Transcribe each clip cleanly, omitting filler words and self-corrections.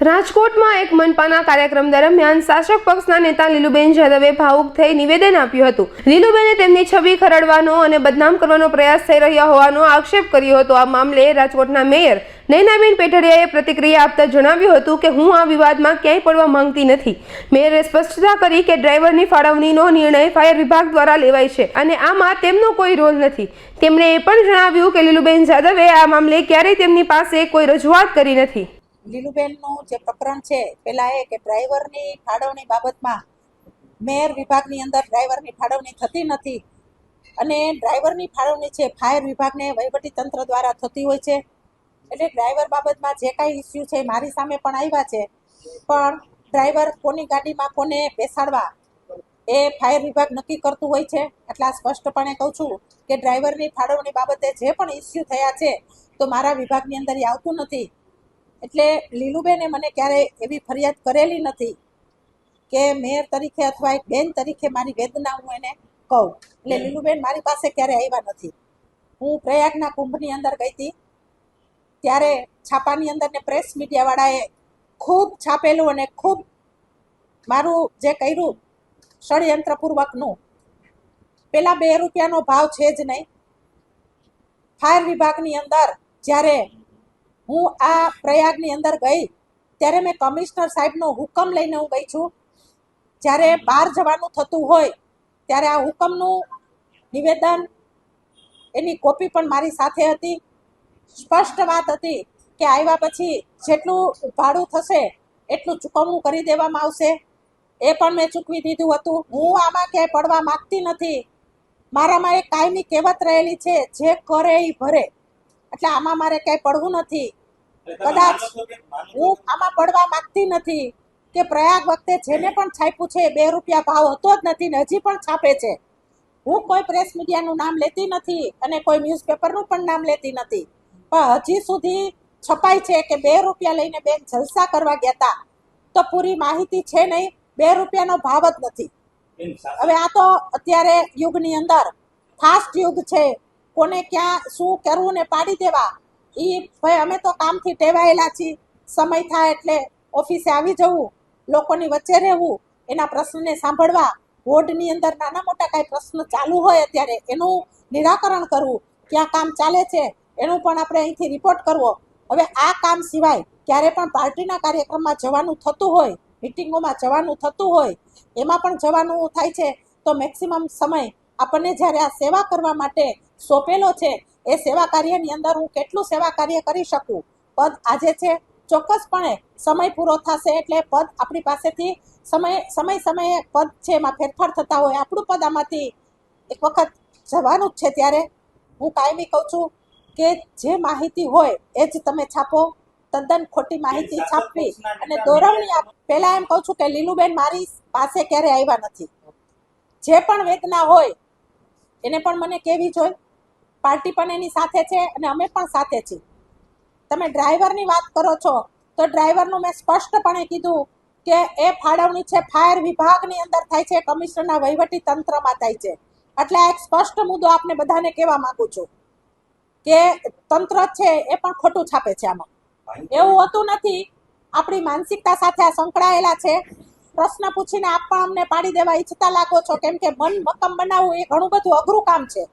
રાજકોટમાં એક મનપાના કાર્યક્રમ દરમિયાન શાસક પક્ષના નેતા લીલુબેન જાદવે ભાવુક થઈ નિવેદન આપ્યું હતું. લીલુબેને તેમની છબી ખરડવાનો અને બદનામ કરવાનો પ્રયાસ થઈ રહ્યો હોવાનો આક્ષેપ કર્યો હતો. આ મામલે રાજકોટના મેયર નયનાબેન પેટડિયાએ પ્રતિક્રિયા આપતા જણાવ્યું હતું કે હું આ વિવાદમાં ક્યાંય પડવા માંગતી નથી. મેયરે સ્પષ્ટતા કરી કે ડ્રાઈવરની ફાળવણીનો નિર્ણય ફાયર વિભાગ દ્વારા લેવાય છે અને આમાં તેમનો કોઈ રોલ નથી. તેમણે એ પણ જણાવ્યું કે લીલુબેન જાદવે આ મામલે ક્યારેય તેમની પાસે કોઈ રજૂઆત કરી નથી. લીલુબેનનું જે પ્રકરણ છે પહેલાં એ કે ડ્રાઈવરની ફાળવણી બાબતમાં મેયર વિભાગની અંદર ડ્રાઈવરની ફાળવણી થતી નથી અને ડ્રાઈવરની ફાળવણી છે ફાયર વિભાગને વહીવટી તંત્ર દ્વારા થતી હોય છે. એટલે ડ્રાઈવર બાબતમાં જે કાંઈ ઇસ્યુ છે મારી સામે પણ આવ્યા છે, પણ ડ્રાઈવર કોની ગાડીમાં કોને બેસાડવા એ ફાયર વિભાગ નક્કી કરતું હોય છે. એટલા સ્પષ્ટપણે કહું છું કે ડ્રાઈવરની ફાળવણી બાબતે જે પણ ઇસ્યુ થયા છે તો મારા વિભાગની અંદર એ આવતું નથી. એટલે લીલુબેને મને ક્યારેય એવી ફરિયાદ કરેલી નથી કે મેયર તરીકે અથવા એક બેન તરીકે મારી વેદના હું એને કહું. એટલે લીલુબેન મારી પાસે ક્યારેય આવ્યા નથી. હું પ્રયાગના કુંભની અંદર ગઈ હતી ત્યારે છાપાની અંદર ને પ્રેસ મીડિયાવાળાએ ખૂબ છાપેલું અને ખૂબ મારું જે કર્યું ષડયંત્રપૂર્વકનું. પેલા 2 રૂપિયાનો ભાવ છે જ નહીં. ફાયર વિભાગની અંદર જ્યારે હું આ પ્રયાગની અંદર ગઈ ત્યારે મેં કમિશનર સાહેબનો હુકમ લઈને હું ગઈ છું. જ્યારે બહાર જવાનું થતું હોય ત્યારે આ હુકમનું નિવેદન એની કોપી પણ મારી સાથે હતી. સ્પષ્ટ વાત હતી કે આવ્યા પછી જેટલું ભાડું થશે એટલું ચૂકવણું કરી દેવામાં આવશે. એ પણ મેં ચૂકવી દીધું હતું. હું આમાં ક્યાંય પડવા માગતી નથી. મારામાં એક કાયમી કહેવત રહેલી છે, જે કરે એ ભરે. એટલે આમાં મારે ક્યાંય પડવું નથી. કદાચ હું આમાં પડવા માંગતી નથી કે પ્રયાગ વખતે જેને પણ છાપ્યું છે 2 રૂપિયા ભાવ હતો જ નથી ને હજી પણ છાપે છે. હું કોઈ પ્રેસ મીડિયાનું નામ લેતી નથી અને કોઈ ન્યૂઝપેપરનું પણ નામ લેતી નથી, પણ હજી સુધી છપાય છે કે 2 રૂપિયા લઈને બેન જલસા કરવા ગયા હતા. તો પૂરી માહિતી છે નહીં, 2 રૂપિયાનો ભાવ જ નથી. હવે આ તો અત્યારે યુગની અંદર ફાસ્ટ યુગ છે. કોને ક્યાં શું કરવું ને પાડી દેવા એ ભાઈ અમે તો કામથી ટેવાયેલા છીએ. સમય થાય એટલે ઓફિસે આવી જવું, લોકોની વચ્ચે રહેવું, એના પ્રશ્નને સાંભળવા, વોર્ડની અંદર નાના મોટા કાંઈ પ્રશ્ન ચાલુ હોય અત્યારે એનું નિરાકરણ કરવું, ક્યાં કામ ચાલે છે એનું પણ આપણે અહીંથી રિપોર્ટ કરવો. હવે આ કામ સિવાય ક્યારે પણ પાર્ટીના કાર્યક્રમમાં જવાનું થતું હોય, મિટિંગોમાં જવાનું થતું હોય, એમાં પણ જવાનું થાય છે તો મેક્સિમમ સમય આપણને જ્યારે આ સેવા કરવા માટે સોંપેલો છે એ સેવા કાર્યની અંદર હું કેટલું સેવા કાર્ય કરી શકું. પદ આજે છે, ચોક્કસપણે સમય પૂરો થશે એટલે પદ આપણી પાસેથી સમયે પદ છે એમાં ફેરફાર થતા હોય. આપણું પદ આમાંથી એક વખત જવાનું જ છે. ત્યારે હું કાયમી કહું છું કે જે માહિતી હોય એ જ તમે છાપો. તદ્દન ખોટી માહિતી છાપવી અને દોરવણી પહેલાં એમ કહું છું કે લીલુબેન મારી પાસે ક્યારે આવ્યા નથી. જે પણ વેદના હોય એને પણ મને કહેવી જોઈએ. પાર્ટી પણ એની સાથે છે અને અમે પણ સાથે છીએ. તમે ડ્રાઈવરની વાત કરો છો તો ડ્રાઈવરનું મેં સ્પષ્ટપણે કીધું કે એ ફાળવણી છે ફાયર વિભાગની અંદર થાય છે, કમિશનરના વહીવટી તંત્રમાં થાય છે. એટલે આ એક સ્પષ્ટ મુદ્દો આપને બધાને કહેવા માંગુ છું કે તંત્ર છે એ પણ ખોટું છાપે છે. આમાં એવું હોતું નથી. આપણી માનસિકતા સાથે આ સંકળાયેલા છે. પ્રશ્ન પૂછીને આપ પણ અમને પાડી દેવા ઈચ્છતા લાગો છો, કેમ કે મન મક્કમ બનાવવું એ ઘણું બધું અઘરું કામ છે.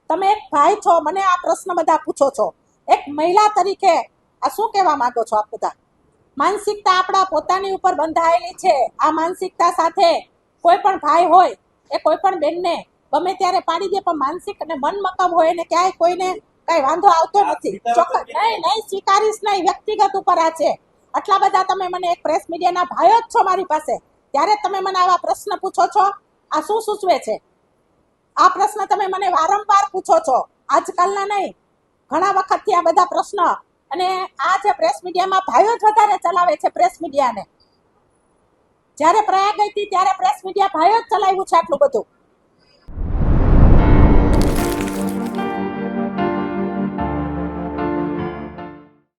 તમે એક ભાઈ છો, મને આ પ્રશ્ન બધા પૂછો છો. એક મહિલા તરીકે આ શું કહેવા માંગો છો આપ બધા? માનસિકતા આપણા પોતાની ઉપર બંધાયેલી છે. આ માનસિકતા સાથે કોઈ પણ ભાઈ હોય એ કોઈ પણ બેનને ગમે ત્યારે પાડી દે, પણ માનસિક અને મન મક્કમ હોય એને ક્યાંય કોઈને કઈ વાંધો આવતો નથી. ચોક્કસ નહીં સ્વીકારીશ નહીં. વ્યક્તિગત ઉપર આ છે. આટલા બધા તમે મને એક પ્રેસ મીડિયાના ભાઈઓ જ છો મારી પાસે, ત્યારે તમે મને આવા પ્રશ્ન પૂછો છો. આ શું સૂચવે છે? આ પ્રશ્ન તમે મને વારંવાર પૂછો છો, આજકાલના નહીં, ઘણા વખતથી આ બધા પ્રશ્ન. અને આ જે પ્રેસ મીડિયામાં ભાઈઓ જ વધારે ચલાવે છે પ્રેસ મીડિયાને. જ્યારે પ્રયાગ ગઈ હતી ત્યારે પ્રેસ મીડિયા ભાઈઓ જ ચલાવ્યું છે આટલું બધું.